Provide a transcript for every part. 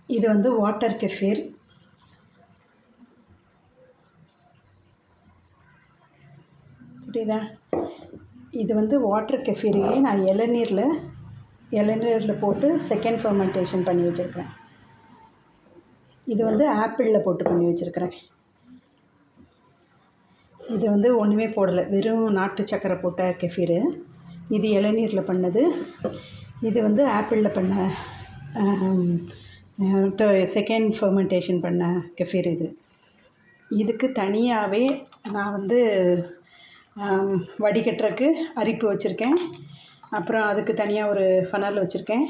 இது வந்து water kefir. புரியுதா? இது வந்து வாட்டர் கெஃபீரையே நான் இளநீரில் போட்டு செகண்ட் ஃபர்மெண்டேஷன் பண்ணி வச்சுருக்கிறேன். இது வந்து ஆப்பிளில் போட்டு பண்ணி வச்சுருக்கிறேன். இது வந்து ஒன்றுமே போடலை, வெறும் நாட்டு சக்கரை போட்ட கெஃபீரு. இது இளநீரில் பண்ணது. இது வந்து ஆப்பிளில் பண்ண செகண்ட் ஃபர்மெண்டேஷன் பண்ண கெஃபீர். இதுக்கு தனியாகவே நான் வந்து வடிகட்டுறக்கு அரிப்பு வச்சுருக்கேன். அப்புறம் அதுக்கு தனியாக ஒரு ஃபனல் வச்சுருக்கேன்.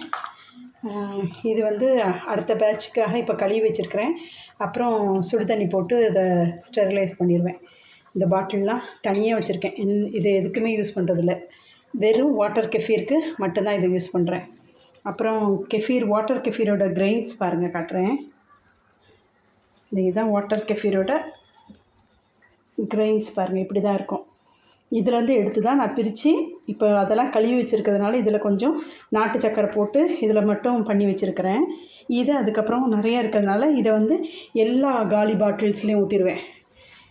இது வந்து அடுத்த பேட்சுக்காக இப்போ கழுவி வச்சுருக்கிறேன். அப்புறம் சுடு தண்ணி போட்டு இதை ஸ்டெரிலைஸ் பண்ணிடுவேன். இந்த பாட்டில்லாம் தனியாக வச்சுருக்கேன். இது எதுக்குமே யூஸ் பண்ணுறதில்ல, வெறும் வாட்டர் கெஃபீருக்கு மட்டும்தான் இதை யூஸ் பண்ணுறேன். அப்புறம் வாட்டர் கெஃபீரோட கிரெயின்ஸ் பாருங்கள், காட்டுறேன். இதுதான் வாட்டர் கெஃபீரோட கிரெயின்ஸ் பாருங்கள், இப்படி தான் இருக்கும். இதிலேருந்து எடுத்து தான் நான் பிரித்து இப்போ அதெல்லாம் கழுவி வச்சுருக்கிறதுனால இதில் கொஞ்சம் நாட்டு சக்கரை போட்டு இதில் மட்டும் பண்ணி வச்சுருக்கிறேன். இது அதுக்கப்புறம் நிறையா இருக்கிறதுனால இதை வந்து எல்லா காலி பாட்டில்ஸ்லேயும் ஊற்றிடுவேன்.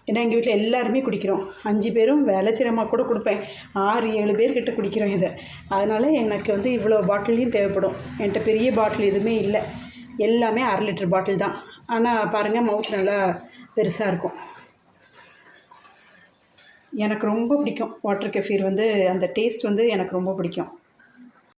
ஏன்னா எங்கள் வீட்டில் எல்லாருமே குடிக்கிறோம். 5 பேரும் வேலை செய்கிறமா கூட கொடுப்பேன். 6-7 பேர்கிட்ட குடிக்கிறோம் இதை. அதனால் எனக்கு வந்து இவ்வளோ பாட்டிலையும் தேவைப்படும். என்கிட்ட பெரிய பாட்டில் எதுவுமே இல்லை, எல்லாமே 1/2 லிட்டர் பாட்டில் தான். ஆனால் பாருங்கள், மவுத் நல்லா பெருசாக இருக்கும். எனக்கு ரொம்ப பிடிக்கும் வாட்டர் கெஃபீர். வந்து அந்த டேஸ்ட் வந்து எனக்கு ரொம்ப பிடிக்கும்.